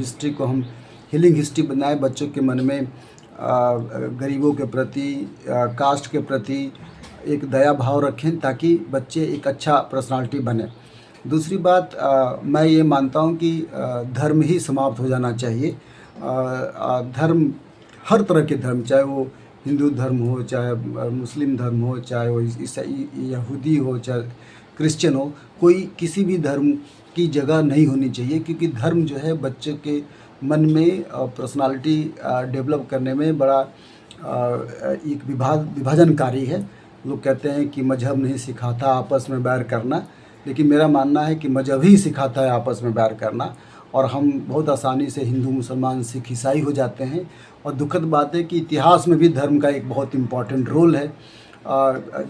History को हम healing history बनाए, बच्चों के मन में गरीबों के प्रति, कास्ट के प्रति एक दया भाव रखें ताकि बच्चे एक अच्छा पर्सनालिटी बने। दूसरी बात, मैं ये मानता हूँ कि धर्म ही समाप्त हो जाना चाहिए। धर्म, हर तरह के धर्म, चाहे वो हिंदू धर्म हो, चाहे मुस्लिम धर्म हो, चाहे वो ईसाई यहूदी हो, चाहे क्रिश्चियन हो, कोई किसी भी धर्म की जगह नहीं होनी चाहिए, क्योंकि धर्म जो है बच्चे के मन में पर्सनालिटी डेवलप करने में बड़ा एक विभाजनकारी है। लोग कहते हैं कि मज़हब नहीं सिखाता आपस में बैर करना, लेकिन मेरा मानना है कि मज़हब ही सिखाता है आपस में बैर करना, और हम बहुत आसानी से हिंदू, मुसलमान, सिख, ईसाई हो जाते हैं। और दुखद बात है कि इतिहास में भी धर्म का एक बहुत इम्पॉर्टेंट रोल है।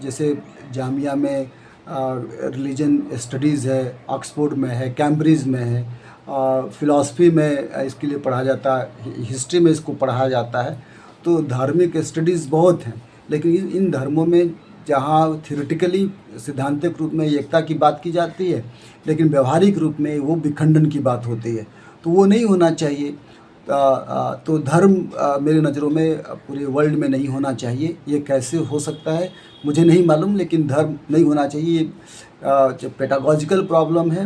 जैसे जामिया में रिलीजन स्टडीज़ है, ऑक्सफोर्ड में है, कैम्ब्रिज में है, फ़िलासफ़ी में इसके लिए पढ़ा जाता है, हिस्ट्री में इसको पढ़ाया जाता है। तो धार्मिक स्टडीज़ बहुत हैं, लेकिन इन धर्मों में जहाँ थियोरेटिकली, सिद्धांतिक रूप में एकता की बात की जाती है, लेकिन व्यवहारिक रूप में वो विखंडन की बात होती है, तो वो नहीं होना चाहिए। तो धर्म मेरी नज़रों में पूरे वर्ल्ड में नहीं होना चाहिए। ये कैसे हो सकता है मुझे नहीं मालूम, लेकिन धर्म नहीं होना चाहिए। ये जो पेडागॉजिकल प्रॉब्लम है,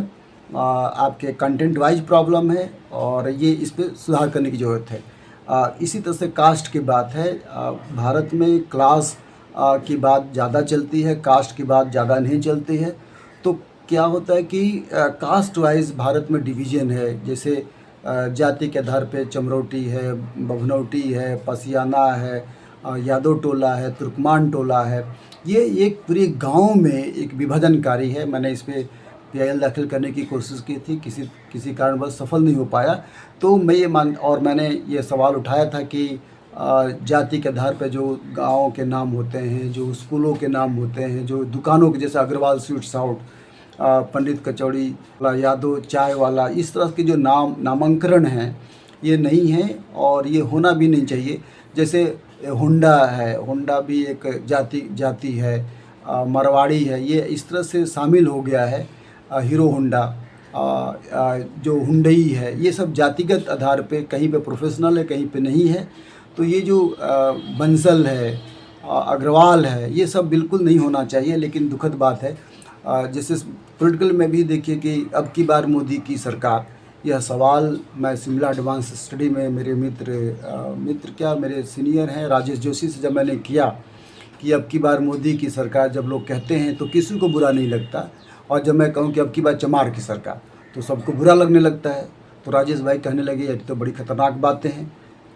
आपके कंटेंट वाइज प्रॉब्लम है, और ये इस पे सुधार करने की ज़रूरत है। इसी तरह से कास्ट की बात है। भारत में क्लास की बात ज़्यादा चलती है, कास्ट की बात ज़्यादा नहीं चलती है। तो क्या होता है कि कास्ट वाइज भारत में डिवीज़न है। जैसे जाति के आधार पे चमरोटी है, बभनौटी है, पसियाना है, यादव टोला है, तुर्कमान टोला है। ये एक पूरे गांव में एक विभाजनकारी है। मैंने इस पे पीआईएल दाखिल करने की कोशिश की थी, किसी कारणवश सफल नहीं हो पाया। तो मैंने ये सवाल उठाया था कि जाति के आधार पे जो गाँव के नाम होते हैं, जो स्कूलों के नाम होते हैं, जो दुकानों के, जैसे अग्रवाल स्वीट्स हाउस, पंडित कचौड़ी वाला, यादव चाय वाला, इस तरह के जो नामांकन हैं, ये नहीं है और ये होना भी नहीं चाहिए। जैसे हुंडा है, हुंडा भी एक जाति है, मारवाड़ी है, ये इस तरह से शामिल हो गया है। हीरो होंडा, जो हुंडई है, ये सब जातिगत आधार पे, कहीं पे प्रोफेशनल है, कहीं पे नहीं है। तो ये जो बंसल है, अग्रवाल है, ये सब बिल्कुल नहीं होना चाहिए। लेकिन दुखद बात है, जैसे पॉलिटिकल में भी देखिए कि अब की बार मोदी की सरकार, यह सवाल मैं शिमला एडवांस स्टडी में मेरे मेरे सीनियर हैं राजेश जोशी से जब मैंने किया कि अब की बार मोदी की सरकार, जब लोग कहते हैं तो किसी को बुरा नहीं लगता, और जब मैं कहूँ कि अब की बार चमार की सरकार, तो सबको बुरा लगने लगता है। तो राजेश भाई कहने लगे ये तो बड़ी ख़तरनाक बातें हैं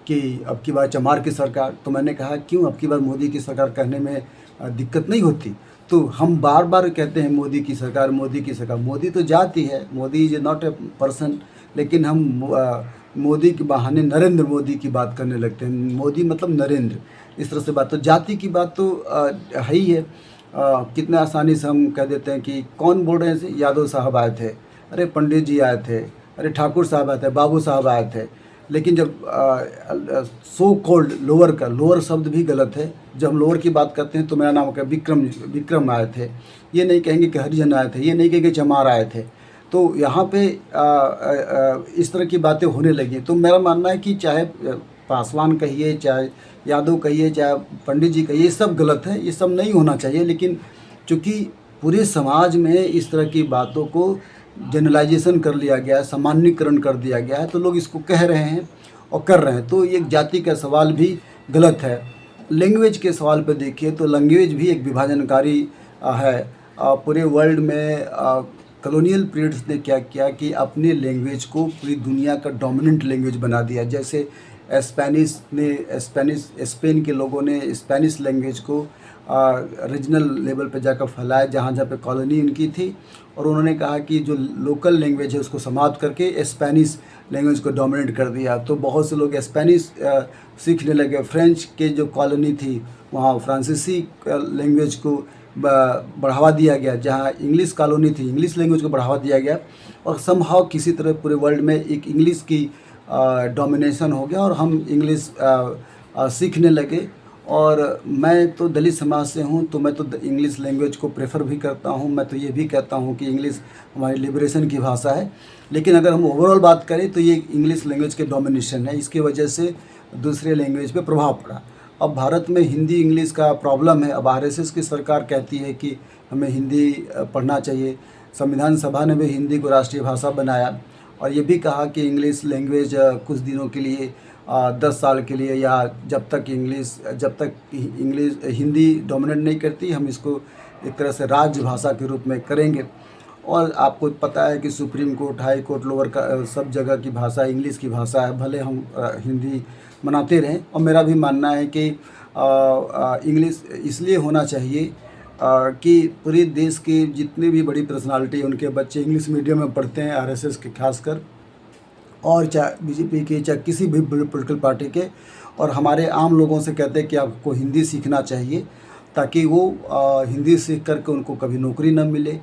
कि अब की बार चमार की सरकार। तो मैंने कहा क्यों, अब की बार मोदी की सरकार कहने में दिक्कत नहीं होती? तो हम बार बार कहते हैं मोदी की सरकार, मोदी की सरकार। मोदी तो जाति है, Modi is not a person. लेकिन हम मोदी के बहाने नरेंद्र मोदी की बात करने लगते हैं। मोदी मतलब नरेंद्र, इस तरह से बात। तो जाति की बात तो है ही है। कितने आसानी से हम कह देते हैं कि कौन बोल रहे हैं, यादव साहब आए थे, अरे पंडित जी आए थे, अरे ठाकुर साहब आए थे, बाबू साहब आए थे। लेकिन जब सो कॉल्ड लोअर शब्द भी गलत है। जब हम लोअर की बात करते हैं तो मेरा नाम क्या, विक्रम आए थे, ये नहीं कहेंगे कि हरिजन आए थे, ये नहीं कहेंगे चमार आए थे। तो यहाँ पे इस तरह की बातें होने लगी। तो मेरा मानना है कि चाहे पासवान कहिए, चाहे यादव कहिए, चाहे पंडित जी कहिए, ये सब गलत है, ये सब नहीं होना चाहिए। लेकिन चूँकि पूरे समाज में इस तरह की बातों को जनरलाइजेशन कर लिया गया है, सामान्यीकरण कर दिया गया है, तो लोग इसको कह रहे हैं और कर रहे हैं। तो एक जाति का सवाल भी गलत है। लैंग्वेज के सवाल पर देखिए तो लैंग्वेज भी एक विभाजनकारी है। पूरे वर्ल्ड में कॉलोनियल पीरियड्स ने क्या किया कि अपने लैंग्वेज को पूरी दुनिया का डोमिनेंट लैंग्वेज बना दिया। जैसे स्पेन के लोगों ने स्पेनिश लैंग्वेज को रीजनल लेवल पे जाकर फैलाया, जहाँ जहाँ पे कॉलोनी इनकी थी, और उन्होंने कहा कि जो लोकल लैंग्वेज है उसको समाप्त करके स्पेनिश लैंग्वेज को डोमिनेट कर दिया। तो बहुत से लोग स्पेनिश सीखने लगे। फ्रेंच के जो कॉलोनी थी वहाँ फ्रांसीसी लैंग्वेज को बढ़ावा दिया गया। जहाँ इंग्लिश कॉलोनी थी, इंग्लिश लैंग्वेज को बढ़ावा दिया गया, और समहाउ किसी तरह पूरे वर्ल्ड में एक इंग्लिश की डोमिनेशन हो गया और हम इंग्लिश सीखने लगे। और मैं तो दलित समाज से हूँ, तो मैं तो इंग्लिश लैंग्वेज को प्रेफर भी करता हूँ। मैं तो ये भी कहता हूँ कि इंग्लिश हमारी लिबरेशन की भाषा है। लेकिन अगर हम ओवरऑल बात करें तो ये इंग्लिश लैंग्वेज के डोमिनेशन है, इसकी वजह से दूसरे लैंग्वेज पे प्रभाव पड़ा। अब भारत में हिंदी इंग्लिश का प्रॉब्लम है। अब आरएसएस की सरकार कहती है कि हमें हिंदी पढ़ना चाहिए। संविधान सभा ने भी हिंदी को राष्ट्रीय भाषा बनाया और ये भी कहा कि इंग्लिश लैंग्वेज कुछ दिनों के लिए 10 साल के लिए, या जब तक इंग्लिश हिंदी डोमिनेट नहीं करती, हम इसको एक तरह से राजभाषा के रूप में करेंगे। और आपको पता है कि supreme court, high court, lower का सब जगह की भाषा इंग्लिश की भाषा है, भले हम हिंदी मनाते रहें। और मेरा भी मानना है कि इंग्लिश इसलिए होना चाहिए कि पूरे देश की जितनी भी बड़ी पर्सनालिटी उनके बच्चे इंग्लिश मीडियम में पढ़ते हैं, आरएसएस के खासकर, और चाहे बीजेपी के, चाहे किसी भी पॉलिटिकल पार्टी के, और हमारे आम लोगों से कहते हैं कि आपको हिंदी सीखना चाहिए ताकि वो हिंदी सीख करके उनको कभी नौकरी न मिले।